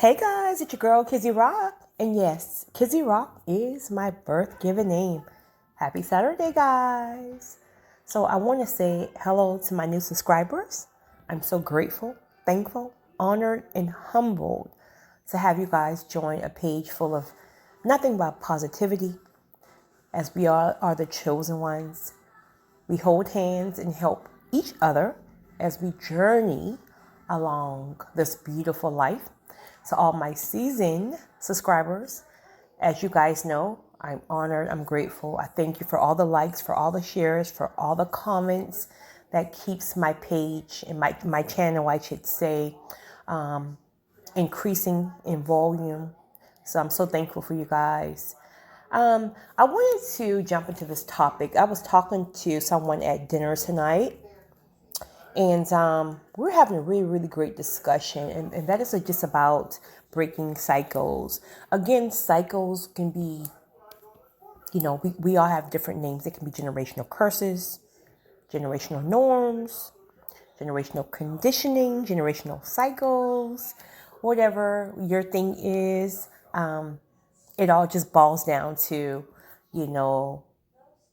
Hey guys, it's your girl Kizzy Rock. And yes, Kizzy Rock is my birth given name. Happy Saturday, guys. So I want to say hello to my new subscribers. I'm so grateful, thankful, honored, and humbled to have you guys join a page full of nothing but positivity, as we all are the chosen ones. We hold hands and help each other as we journey along this beautiful life. To all my seasoned subscribers, as you guys know, I'm honored, I'm grateful. I thank you for all the likes, for all the shares, for all the comments that keeps my page and my channel, I should say, increasing in volume. So I'm so thankful for you guys. I wanted to jump into this topic. I was talking to someone at dinner tonight, and we're having a really, really great discussion, and that is just about breaking cycles. Again, cycles can be, we all have different names. It can be generational curses, generational norms, generational conditioning, generational cycles, whatever your thing is. It all just boils down to, you know,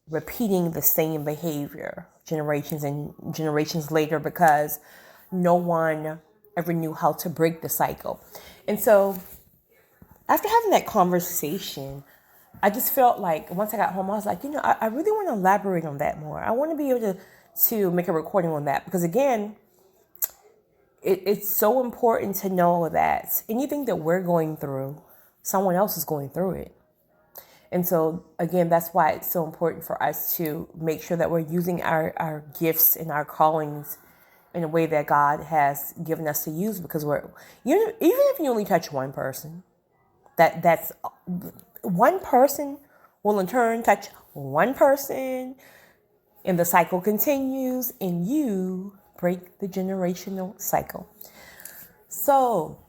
repeating the same behavior generations and generations later because no one ever knew how to break the cycle. And so after having that conversation, I just felt like once I got home, I was like, I really want to elaborate on that more. I want to be able to make a recording on that because, again, it's so important to know that anything that we're going through, someone else is going through it. And so, again, that's why it's so important for us to make sure that we're using our gifts and our callings in a way that God has given us to use, because even if you only touch one person, that's one person will in turn touch one person, and the cycle continues, and you break the generational cycle. So,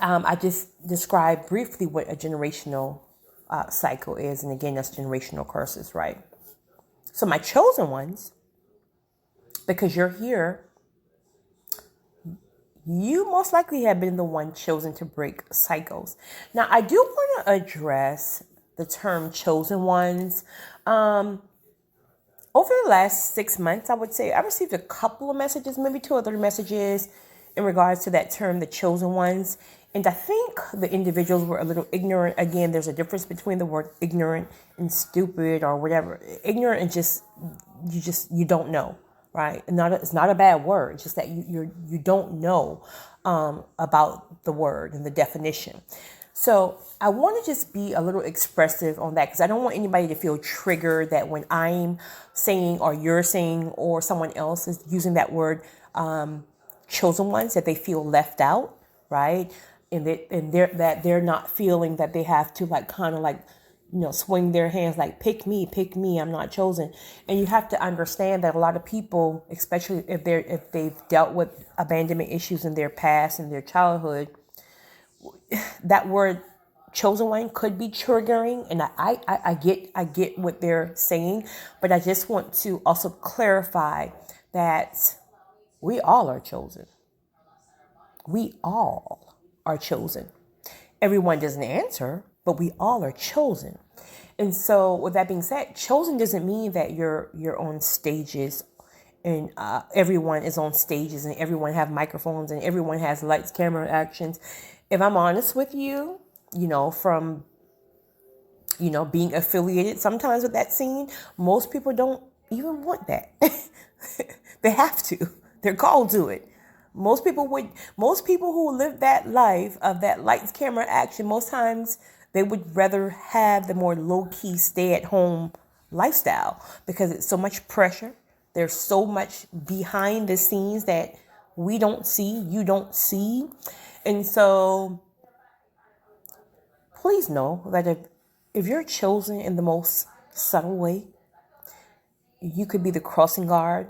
I just described briefly what a generational cycle is. And again, that's generational curses, right? So my chosen ones, because you're here, you most likely have been the one chosen to break cycles. Now, I do want to address the term chosen ones. Over the last 6 months, I would say I received a couple of messages, maybe 2 or 3 messages in regards to that term, the chosen ones. And I think the individuals were a little ignorant. Again, there's a difference between the word ignorant and stupid or whatever. Ignorant and you don't know, right? And it's not a bad word. It's just that you don't know about the word and the definition. So I want to just be a little expressive on that because I don't want anybody to feel triggered that when I'm saying or you're saying or someone else is using that word, chosen ones, that they feel left out, right? And they're not feeling that they have to swing their hands like pick me, I'm not chosen. And you have to understand that a lot of people, especially if they've dealt with abandonment issues in their past and their childhood, that word chosen one could be triggering, and I get what they're saying, but I just want to also clarify that we all are chosen. We all are chosen. Everyone doesn't answer, but we all are chosen. And so with that being said, chosen doesn't mean that you're on stages and everyone is on stages and everyone have microphones and everyone has lights, camera, actions. If I'm honest with you, from being affiliated sometimes with that scene, most people don't even want that. They have to. They're called to it. Most people who live that life of that lights, camera, action, most times they would rather have the more low-key stay-at-home lifestyle because it's so much pressure. There's so much behind the scenes that we don't see, you don't see. And so please know that if you're chosen in the most subtle way, you could be the crossing guard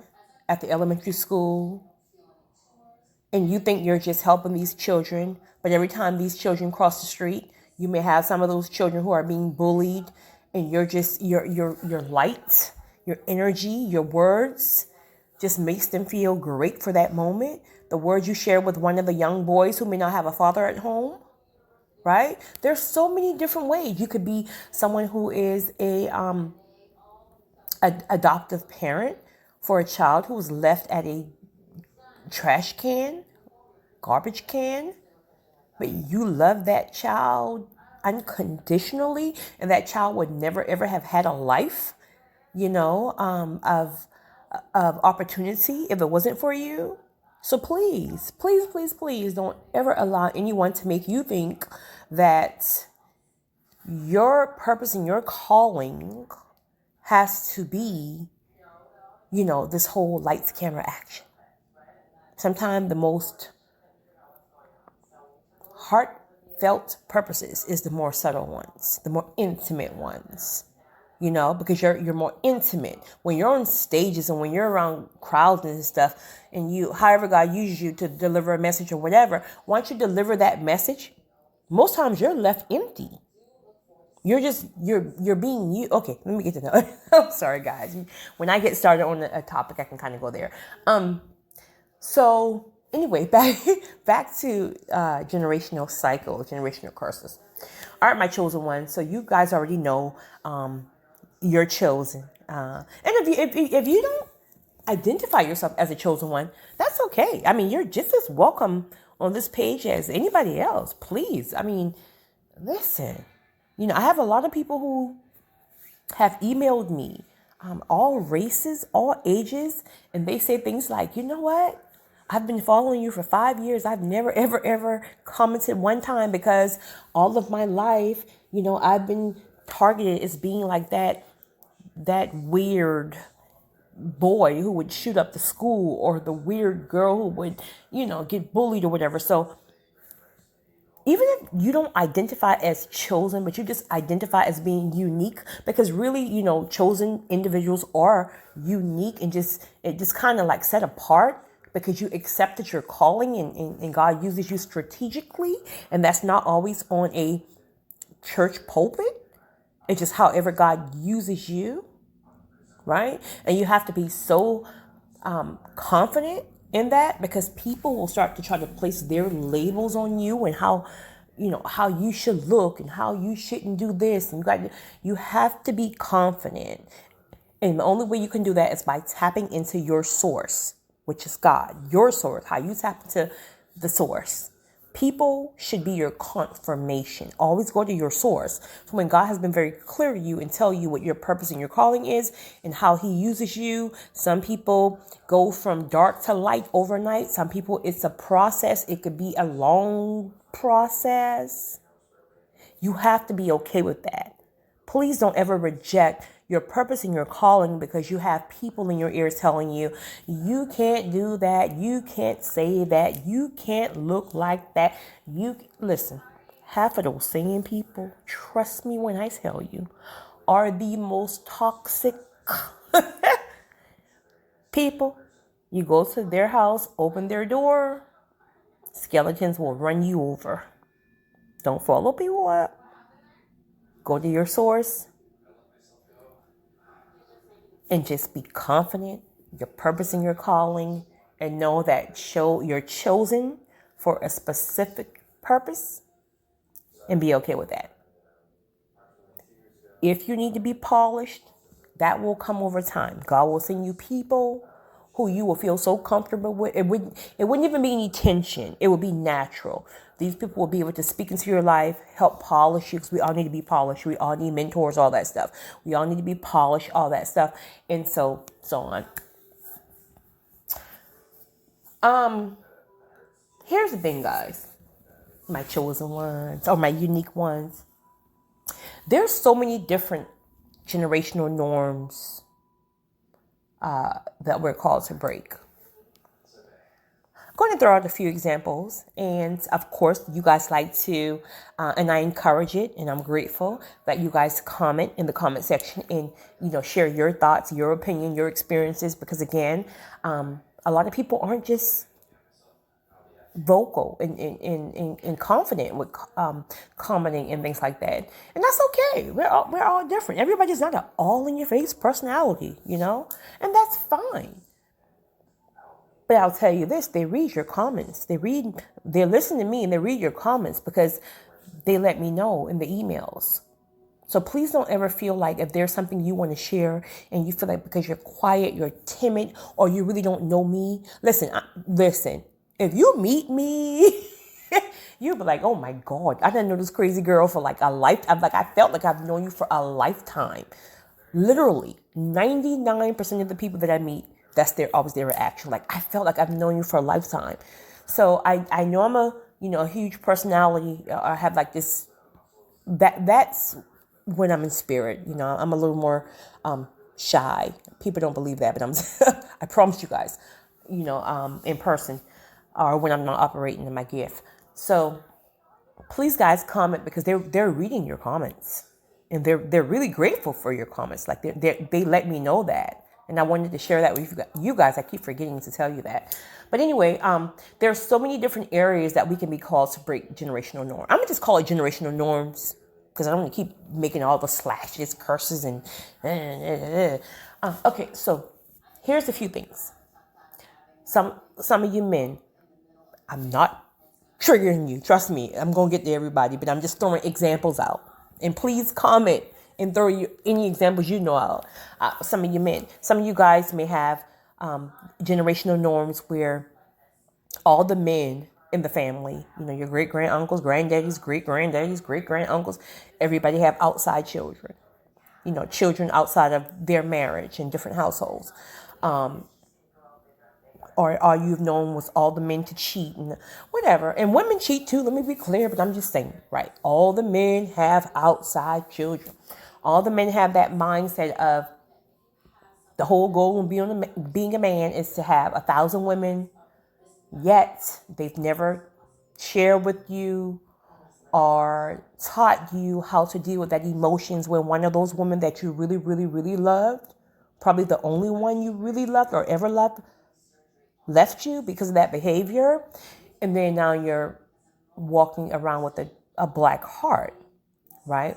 at the elementary school, and you think you're just helping these children, but every time these children cross the street, you may have some of those children who are being bullied, and you're just your light, your energy, your words just makes them feel great for that moment. the words you share with one of the young boys who may not have a father at home, right? There's so many different ways. You could be someone who is a adoptive parent for a child who was left at a trash can, garbage can, but you love that child unconditionally, and that child would never ever have had a life, of opportunity if it wasn't for you. So please, please, please, please don't ever allow anyone to make you think that your purpose and your calling has to be, this whole lights, camera, action. Sometimes the most heartfelt purposes is the more subtle ones, the more intimate ones. Because you're more intimate when you're on stages and when you're around crowds and stuff, and however God uses you to deliver a message or whatever. Once you deliver that message, most times you're left empty. You're being you. Okay, let me get to that. I'm sorry, guys. When I get started on a topic, I can kind of go there. So anyway, back to generational cycle, generational curses. All right, my chosen ones. So you guys already know. You're chosen. And if you don't identify yourself as a chosen one, that's okay. I mean, you're just as welcome on this page as anybody else. Please. I mean, listen, I have a lot of people who have emailed me, all races, all ages, and they say things like, you know what? I've been following you for 5 years. I've never, ever, ever commented one time because all of my life, I've been targeted as being like that weird boy who would shoot up the school, or the weird girl who would, get bullied or whatever. So even if you don't identify as chosen, but you just identify as being unique, because really, chosen individuals are unique and it just kind of like set apart because you accepted your calling and God uses you strategically. And that's not always on a church pulpit. It's just however God uses you, right? And you have to be so confident in that, because people will start to try to place their labels on you and how you should look and how you shouldn't do this. And you have to be confident. And the only way you can do that is by tapping into your source, which is God, your source, how you tap into the source. People should be your confirmation. Always go to your source. So when God has been very clear to you and tell you what your purpose and your calling is and how he uses you. Some people go from dark to light overnight. Some people, it's a process. It could be a long process. You have to be okay with that. Please don't ever reject your purpose and your calling because you have people in your ears telling you, you can't do that, you can't say that, you can't look like that. Listen, half of those same people, trust me when I tell you, are the most toxic people. You go to their house, open their door, skeletons will run you over. Don't follow people up. Go to your source. And just be confident, your purpose and your calling, and know that you're chosen for a specific purpose, and be okay with that. If you need to be polished, that will come over time. God will send you people who you will feel so comfortable with. It wouldn't even be any tension. It would be natural. These people will be able to speak into your life, help polish you, because we all need to be polished. We all need mentors, all that stuff. We all need to be polished, all that stuff. And so on. Here's the thing, guys. My chosen ones, or my unique ones. There's so many different generational norms that we're called to break. I'm going to throw out a few examples, and of course you guys like to and I encourage it, and I'm grateful that you guys comment in the comment section and share your thoughts, your opinion, your experiences, because again, a lot of people aren't just vocal and confident with commenting and things like that, and that's okay. We're all different. Everybody's not an all in your face personality, and that's fine. But I'll tell you this, they read your comments. They listen to me and they read your comments because they let me know in the emails. So please don't ever feel like if there's something you want to share and you feel like because you're quiet, you're timid, or you really don't know me. Listen, if you meet me, you'll be like, oh my God, I didn't know this crazy girl for like a lifetime. I felt like I've known you for a lifetime. Literally, 99% of the people that I meet, that's always their reaction. Like, I felt like I've known you for a lifetime. So I know I'm a huge personality. I have like this, that's when I'm in spirit. I'm a little more shy. People don't believe that, but I promise you guys, in person or when I'm not operating in my gift. So please guys comment because they're reading your comments and they're really grateful for your comments. Like they let me know that. And I wanted to share that with you guys. I keep forgetting to tell you that. But anyway, there's so many different areas that we can be called to break generational norms. I'm going to just call it generational norms because I don't want to keep making all the slashes, curses, and okay, so here's a few things. Some of you men, I'm not triggering you. Trust me, I'm going to get to everybody, but I'm just throwing examples out. And please comment and throw any examples you know out. Some of you men, some of you guys may have generational norms where all the men in the family, your great-grand-uncles, granddaddies, great-granddaddies, great-grand-uncles, everybody have outside children, children outside of their marriage in different households. Or all you've known was all the men to cheat and whatever. And women cheat too, let me be clear, but I'm just saying, right? All the men have outside children. All the men have that mindset of the whole goal of being a man is to have 1,000 women, yet they've never shared with you or taught you how to deal with that emotions when one of those women that you really, really, really loved, probably the only one you really loved or ever loved, left you because of that behavior, and then now you're walking around with a black heart, right?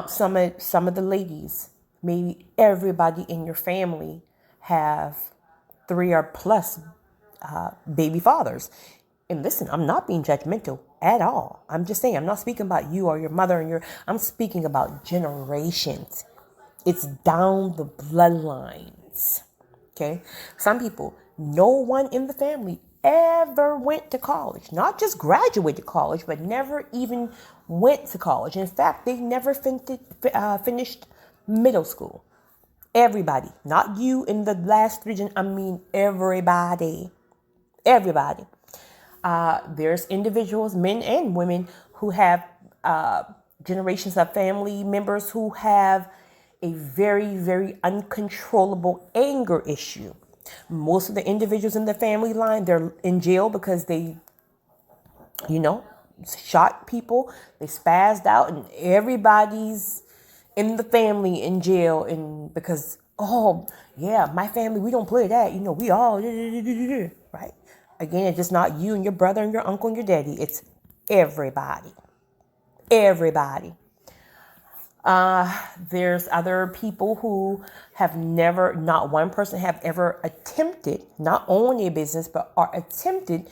Some of the ladies, maybe everybody in your family have 3 or plus baby fathers. And listen, I'm not being judgmental at all. I'm just saying, I'm not speaking about you or your mother and I'm speaking about generations. It's down the bloodlines. Okay. Some people, no one in the family ever went to college, not just graduated college, but never even went to college. In fact, they never finished middle school. Everybody, not you in the last region. I mean, everybody. There's individuals, men and women, who have generations of family members who have a very, very uncontrollable anger issue. Most of the individuals in the family line, they're in jail because they, shot people, they spazzed out, and everybody's in the family in jail. And because, oh, yeah, my family, we don't play that. We all, right? Again, it's just not you and your brother and your uncle and your daddy. It's everybody. Everybody. There's other people who have never, not one person have ever attempted, not own a business, but are attempted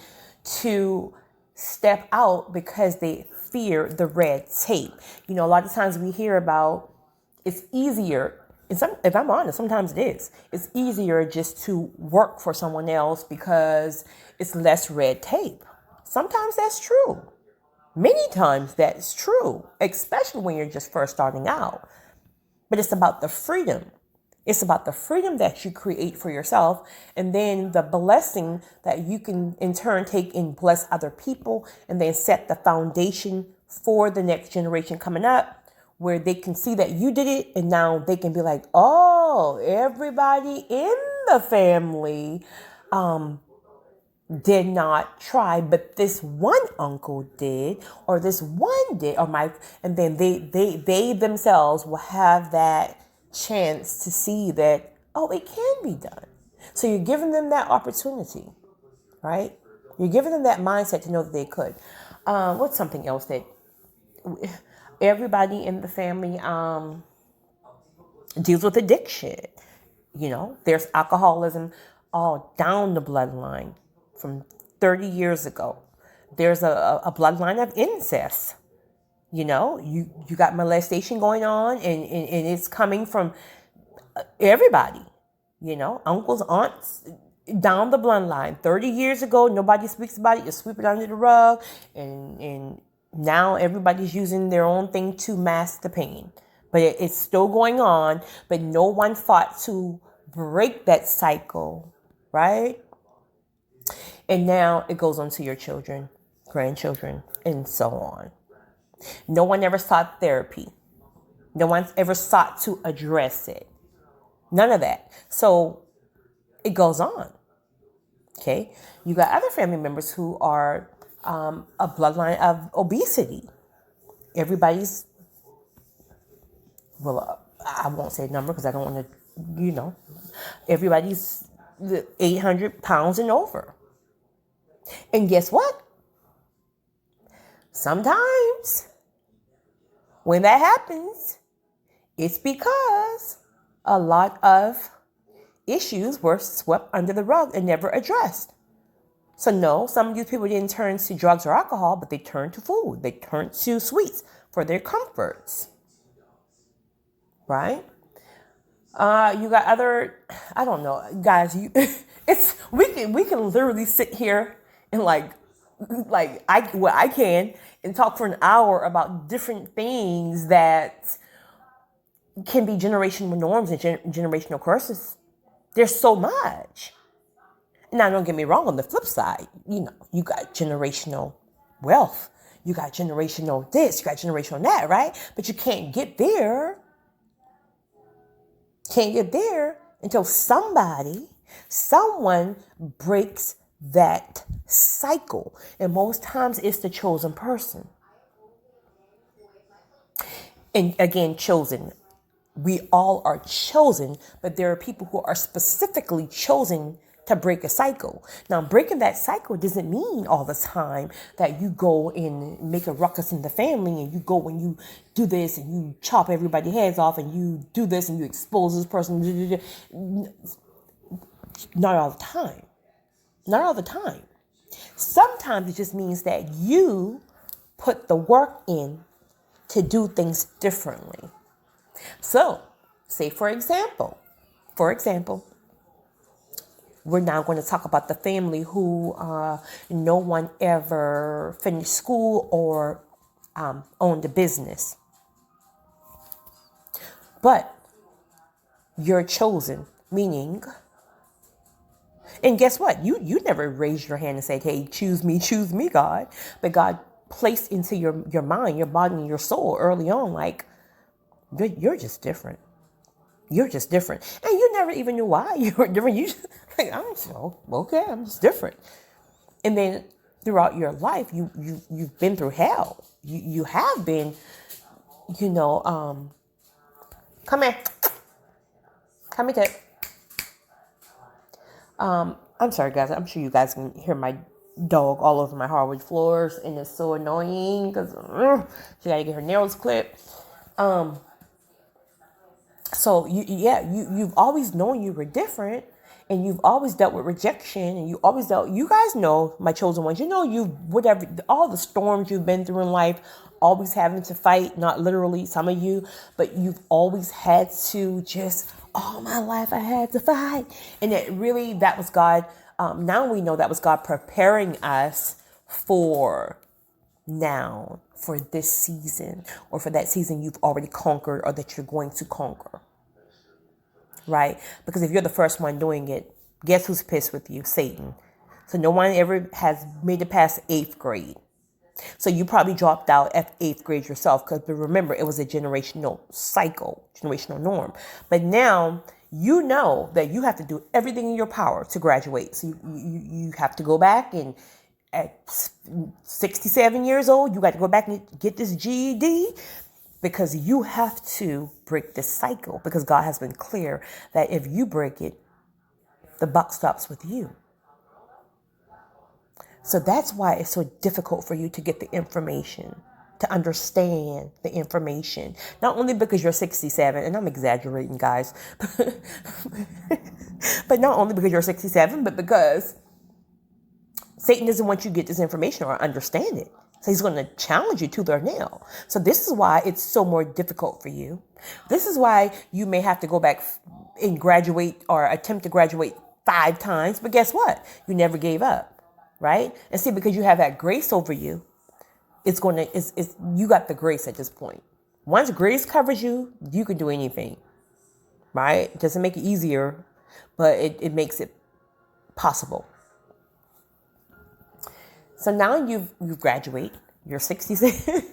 to step out because they fear the red tape. A lot of times we hear about it's easier. If I'm honest, sometimes it is. It's easier just to work for someone else because it's less red tape. Sometimes that's true. Many times that's true, especially when you're just first starting out. But it's about the freedom. It's about the freedom that you create for yourself, and then the blessing that you can in turn take and bless other people, and then set the foundation for the next generation coming up, where they can see that you did it, and now they can be like, oh, everybody in the family did not try, but this one uncle did, or this one did, and then they themselves will have that chance to see that, oh, it can be done. So you're giving them that opportunity, right? You're giving them that mindset to know that they could. What's something else that everybody in the family deals with? Addiction. There's alcoholism. all down the bloodline from 30 years ago. There's a bloodline of incest. You got molestation going on, and it's coming from everybody. Uncles, aunts, down the bloodline. 30 years ago, nobody speaks about it. You sweep it under the rug, and now everybody's using their own thing to mask the pain. But it's still going on, but no one fought to break that cycle, right? And now it goes on to your children, grandchildren, and so on. No one ever sought therapy. No one's ever sought to address it. None of that. So it goes on. Okay. You got other family members who are a bloodline of obesity. Everybody's, I won't say a number because I don't want to, everybody's 800 pounds and over. And guess what? Sometimes when that happens, it's because a lot of issues were swept under the rug and never addressed. So no, some of these people didn't turn to drugs or alcohol, but they turned to food. They turned to sweets for their comforts. Right? You got other, I don't know, guys. We can literally sit here and I can and talk for an hour about different things that can be generational norms and generational curses. There's so much. Now, don't get me wrong. On the flip side, you got generational wealth. You got generational this. You got generational that, right? But you can't get there. Can't get there until someone breaks that cycle. And most times it's the chosen person. And again, chosen. We all are chosen, but there are people who are specifically chosen to break a cycle. Now, breaking that cycle doesn't mean all the time that you go and make a ruckus in the family and you go and you do this and you chop everybody's heads off and you do this and you expose this person. Not all the time. Not all the time. Sometimes it just means that you put the work in to do things differently. So, say for example, we're now going to talk about the family who no one ever finished school or owned a business. But you're chosen, meaning, and guess what? You never raised your hand and said, hey, choose me, God. But God placed into your mind, your body, and your soul early on, like, you're just different. You're just different. And you never even knew why you were different. You just, I'm just different. And then throughout your life, you've been through hell. You have been, come here. Come here. I'm sorry, guys. I'm sure you guys can hear my dog all over my hardwood floors, and it's so annoying because she got to get her nails clipped. So you've always known you were different, and you've always dealt with rejection, and you guys know, my chosen ones, all the storms you've been through in life, always having to fight, not literally, some of you, but you've always had to all my life I had to fight. And that was God. Now we know that was God preparing us for this season, or for that season you've already conquered or that you're going to conquer. Right? Because if you're the first one doing it, guess who's pissed with you? Satan. So no one ever has made it past 8th grade. So you probably dropped out at 8th grade yourself, because remember, it was a generational cycle, generational norm. But now you know that you have to do everything in your power to graduate. So you have to go back, and at 67 years old, you got to go back and get this GED, because you have to break this cycle, because God has been clear that if you break it, the buck stops with you. So that's why it's so difficult for you to get the information, to understand the information. Not only because you're 67, and I'm exaggerating, guys, But not only because you're 67, but because Satan doesn't want you to get this information or understand it. So he's going to challenge you to their nail. So this is why it's so more difficult for you. This is why you may have to go back and graduate or attempt to graduate 5 times. But guess what? You never gave up, right? And see, because you have that grace over you, you got the grace at this point. Once grace covers you, you can do anything, right? It doesn't make it easier, but it makes it possible. So now you've graduated. You're 67.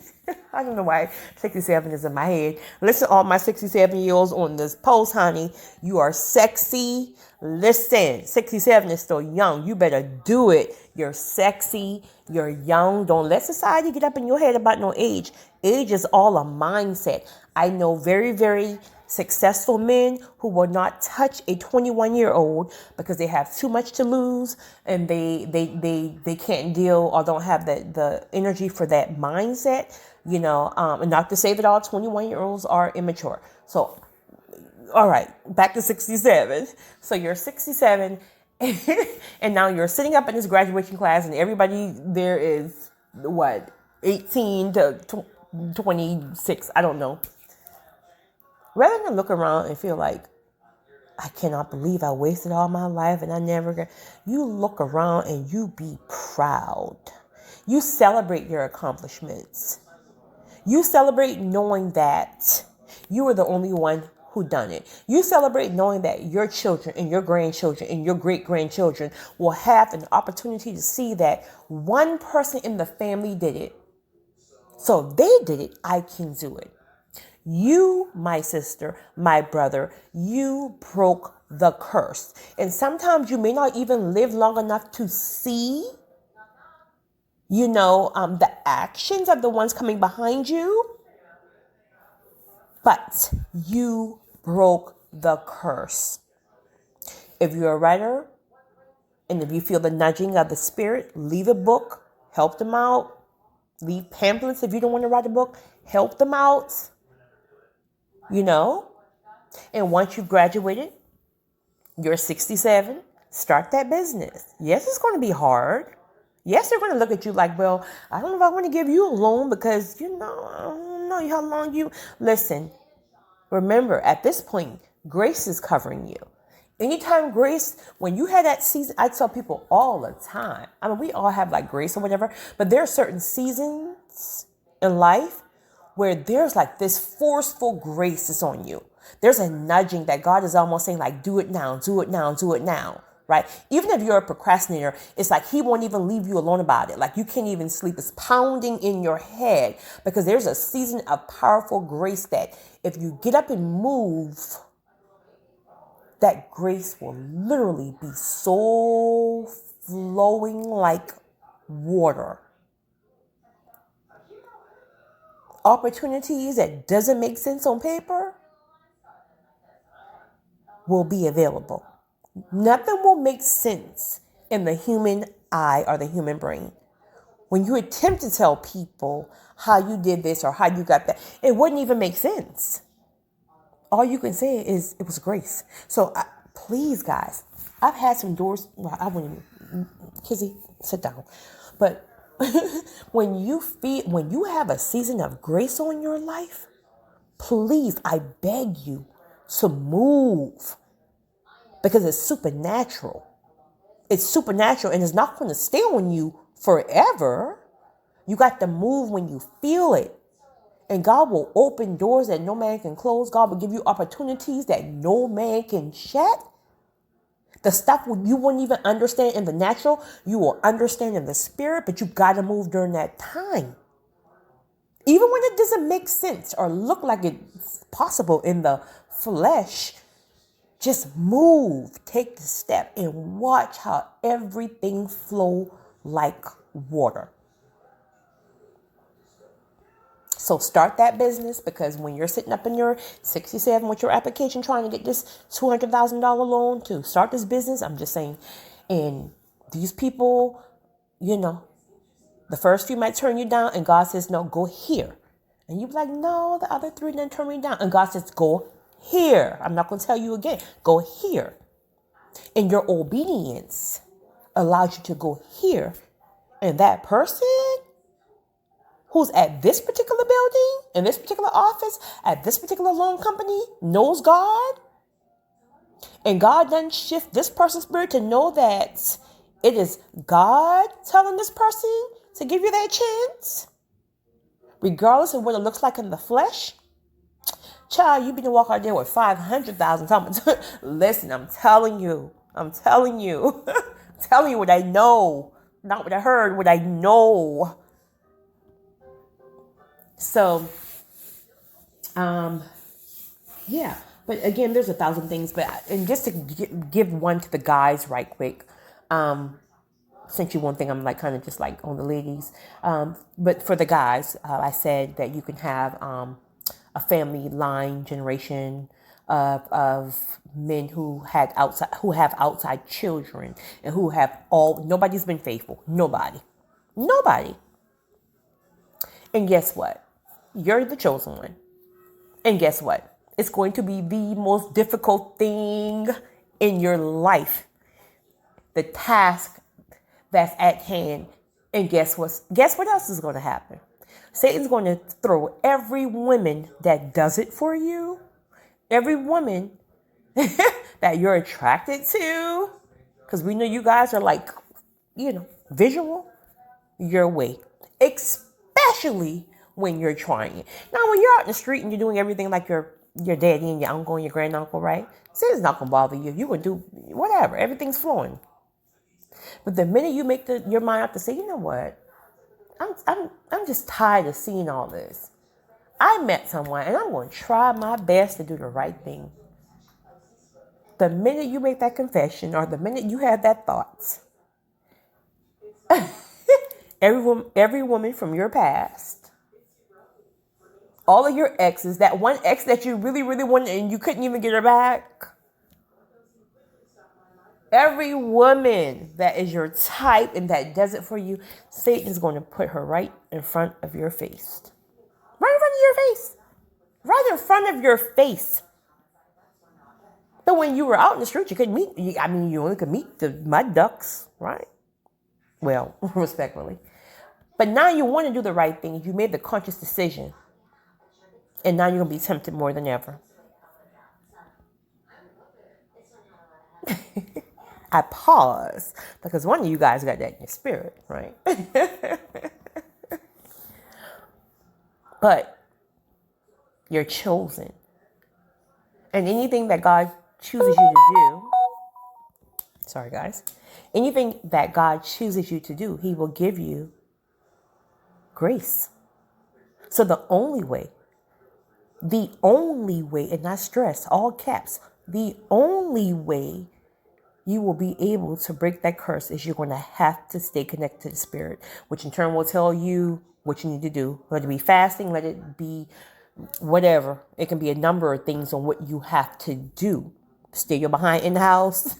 I don't know why 67 is in my head. Listen, all my 67-year-olds on this post, honey. You are sexy. Listen, 67 is still young. You better do it. You're sexy. You're young. Don't let society get up in your head about no age. Age is all a mindset. I know very, very successful men who will not touch a 21-year-old because they have too much to lose and they can't deal or don't have the energy for that mindset, and not to say that all 21-year-olds are immature. So, all right, back to 67. So you're 67 and now you're sitting up in this graduation class and everybody there is 18 to 26, I don't know. Rather than look around and feel like, I cannot believe I wasted all my life and I never got, you look around and you be proud. You celebrate your accomplishments. You celebrate knowing that you were the only one who done it. You celebrate knowing that your children and your grandchildren and your great-grandchildren will have an opportunity to see that one person in the family did it. So they did it, I can do it. You, my sister, my brother, you broke the curse. And sometimes you may not even live long enough to see, the actions of the ones coming behind you. But you broke the curse. If you're a writer and if you feel the nudging of the spirit, leave a book, help them out. Leave pamphlets if you don't want to write a book, help them out. And once you've graduated, you're 67, start that business. Yes, it's going to be hard. Yes, they're going to look at you like, well, I don't know if I want to give you a loan because, I don't know how long you... Listen, remember, at this point, grace is covering you. Anytime grace, when you had that season, I tell people all the time. I mean, we all have grace or whatever, but there are certain seasons in life where there's this forceful grace is on you. There's a nudging that God is almost saying do it now, do it now, do it now, right? Even if you're a procrastinator, it's he won't even leave you alone about it. You can't even sleep. It's pounding in your head because there's a season of powerful grace that if you get up and move, that grace will literally be so flowing like water. Opportunities that doesn't make sense on paper will be available. Nothing will make sense in the human eye or the human brain. When you attempt to tell people how you did this or how you got that, it wouldn't even make sense. All you can say is it was grace. So please, guys, I've had some doors. Well, I wouldn't even, Kizzy, sit down. But when you have a season of grace on your life, please, I beg you to move because it's supernatural. It's supernatural and it's not going to stay on you forever. You got to move when you feel it. And God will open doors that no man can close. God will give you opportunities that no man can shut. The stuff you wouldn't even understand in the natural, you will understand in the spirit, but you got to move during that time. Even when it doesn't make sense or look like it's possible in the flesh, just move, take the step and watch how everything flow like water. So start that business because when you're sitting up in your 67 with your application trying to get this $200,000 loan to start this business, I'm just saying, and these people, the first few might turn you down and God says, no, go here. And you be like, no, the other 3 didn't turn me down. And God says, go here. I'm not going to tell you again. Go here. And your obedience allows you to go here. And that person who's at this particular building, in this particular office, at this particular loan company, knows God. And God doesn't shift this person's spirit to know that it is God telling this person to give you that chance, regardless of what it looks like in the flesh. Child, you been to walk out there with 500,000 times. Listen, I'm telling you, I'm telling you what I know, not what I heard, what I know. So, yeah. But again, there's 1,000 things. And just to give one to the guys right quick, since you won't think I'm like kind of just like on the ladies. But for the guys, I said that you can have a family line generation of men who have outside children and who have nobody's been faithful. Nobody. And guess what? You're the chosen one. And guess what? It's going to be the most difficult thing in your life. The task that's at hand. And guess what else is going to happen? Satan's going to throw every woman that does it for you, every woman that you're attracted to, because we know you guys are like, visual, your way, especially when you're trying it. Now, when you're out in the street and you're doing everything like your daddy and your uncle and your granduncle, right? Satan's not going to bother you. You can do whatever. Everything's flowing. But the minute you make your mind up to say, you know what? I'm just tired of seeing all this. I met someone and I'm going to try my best to do the right thing. The minute you make that confession or the minute you have that thought, every woman from your past, all of your exes, that one ex that you really, really wanted and you couldn't even get her back. Every woman that is your type and that does it for you, Satan is going to put her right in front of your face. Right in front of your face. Right in front of your face. But when you were out in the street, you couldn't meet. You only could meet the mud ducks, right? Well, respectfully. But now you want to do the right thing. You made the conscious decision. And now you're going to be tempted more than ever. I pause because one of you guys got that in your spirit, right? But you're chosen. And anything that God chooses you to do, sorry guys, anything that God chooses you to do, He will give you grace. So the only way, and not stress, all caps, the only way you will be able to break that curse is you're going to have to stay connected to the Spirit, which in turn will tell you what you need to do. Let it be fasting, let it be whatever. It can be a number of things on what you have to do. Stay your behind in the house.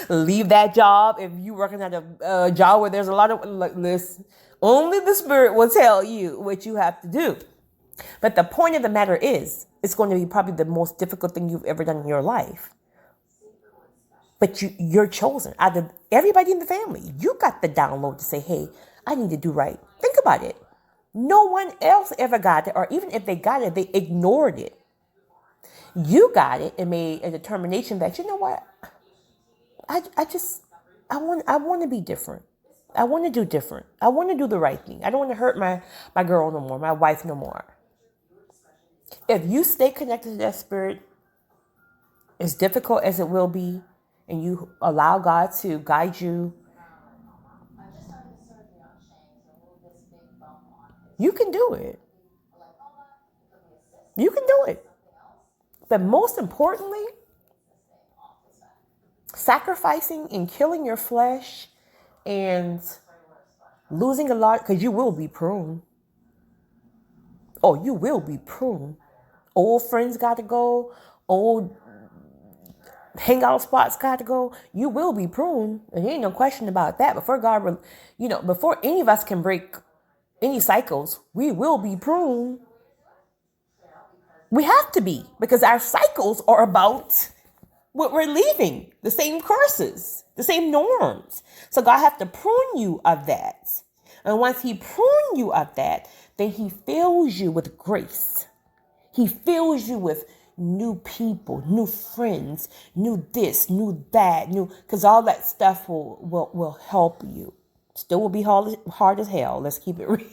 Leave that job if you're working at a job where there's a lot of this. Only the Spirit will tell you what you have to do. But the point of the matter is, it's going to be probably the most difficult thing you've ever done in your life. But you're chosen. Out of everybody in the family, you got the download to say, hey, I need to do right. Think about it. No one else ever got it, or even if they got it, they ignored it. You got it and made a determination that, you know what? I want to be different. I want to do different. I want to do the right thing. I don't want to hurt my girl no more, my wife no more. If you stay connected to that Spirit, as difficult as it will be, and you allow God to guide you, you can do it. You can do it. But most importantly, sacrificing and killing your flesh and losing a lot, because you will be pruned. Oh, you will be pruned. Old friends got to go. Old hangout spots got to go. You will be pruned. And there ain't no question about that. Before God, before any of us can break any cycles, we will be pruned. We have to be, because our cycles are about we're leaving the same curses, the same norms. So God have to prune you of that. And once he prune you of that, then he fills you with grace. He fills you with new people, new friends, new this, new that, new, because all that stuff will help you. Still will be hard as hell. Let's keep it real.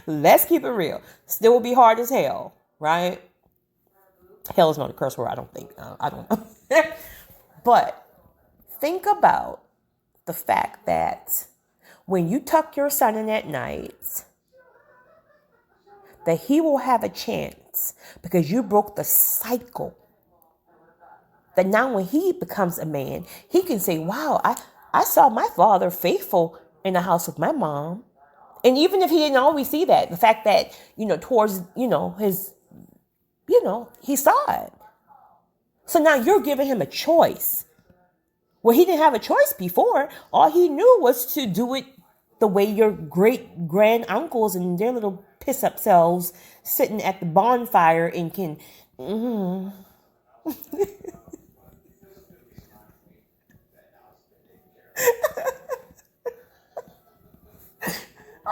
Let's keep it real. Still will be hard as hell, right? Hell is not a curse word, I don't think. I don't know. But think about the fact that when you tuck your son in at night, that he will have a chance because you broke the cycle. That now when he becomes a man, he can say, wow, I saw my father faithful in the house with my mom. And even if he didn't always see that, the fact that, towards, his, he saw it. So now you're giving him a choice. Where he didn't have a choice before. All he knew was to do it the way your great grand uncles and their little piss up selves sitting at the bonfire and can.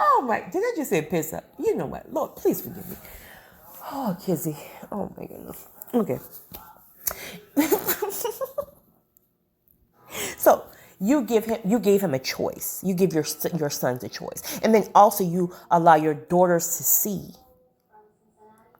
Oh my, did I just say piss up? You know what? Lord, please forgive me. Oh, Kizzy. Oh my goodness. Okay. So you gave him a choice. You give your sons a choice. And then also you allow your daughters to see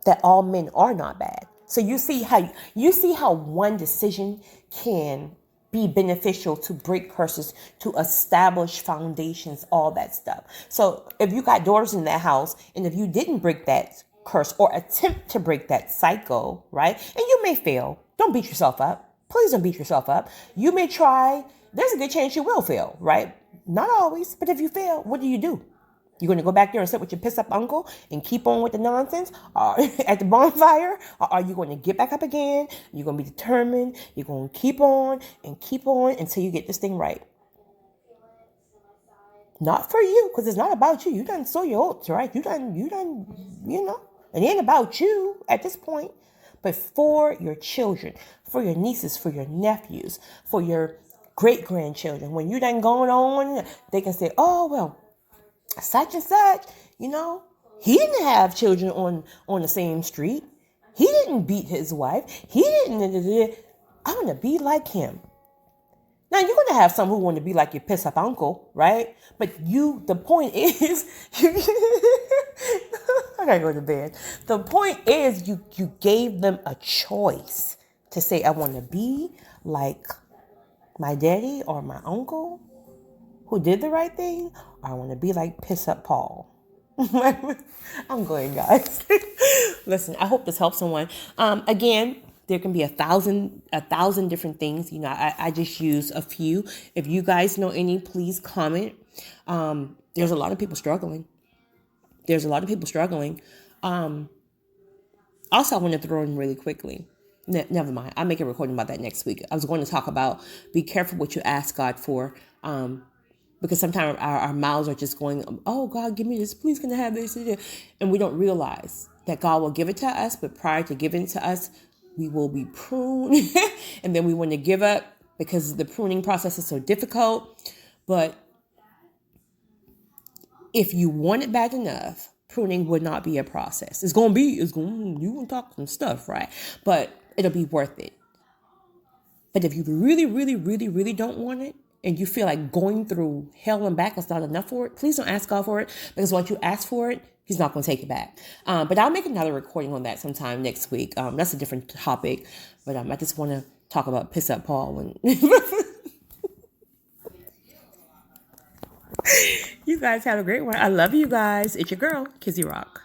that all men are not bad. So you see how one decision can be beneficial to break curses, to establish foundations, all that stuff. So if you got daughters in that house, and if you didn't break that curse or attempt to break that cycle, right? And you may fail. Don't beat yourself up. Please don't beat yourself up. You may try. There's a good chance you will fail, right? Not always, but if you fail, what do? You're going to go back there and sit with your piss up uncle and keep on with the nonsense at the bonfire? Or are you going to get back up again? You're going to be determined. You're going to keep on until you get this thing right. Not for you, because it's not about you. You done sow your oats, right? You done, it ain't about you at this point. But for your children, for your nieces, for your nephews, for your great-grandchildren, when you done going on, they can say, oh, well, such and such, he didn't have children on the same street. He didn't beat his wife. He didn't. I want to be like him. Now, you're going to have some who want to be like your piss up uncle, right? But the point is, I got to go to bed. The point is you gave them a choice to say, I want to be like my daddy or my uncle who did the right thing, or I want to be like piss up Paul. I'm going, guys. Listen, I hope this helps someone. Again, there can be a thousand different things. I just use a few. If you guys know any, please comment. There's a lot of people struggling. Also, I want to throw in really quickly. Never mind. I'll make a recording about that next week. I was going to talk about be careful what you ask God for. Because sometimes our mouths are just going, oh, God, give me this. Please, can I have this? And we don't realize that God will give it to us. But prior to giving it to us, we will be pruned. And then we want to give up because the pruning process is so difficult. But if you want it bad enough, pruning would not be a process. You will talk some stuff, right? But it'll be worth it. But if you really, really, really, really don't want it, and you feel like going through hell and back is not enough for it, please don't ask God for it, because once you ask for it, he's not going to take it back. But I'll make another recording on that sometime next week. That's a different topic, but I just want to talk about piss up Paul. You guys have a great one. I love you guys. It's your girl, Kizzy Rock.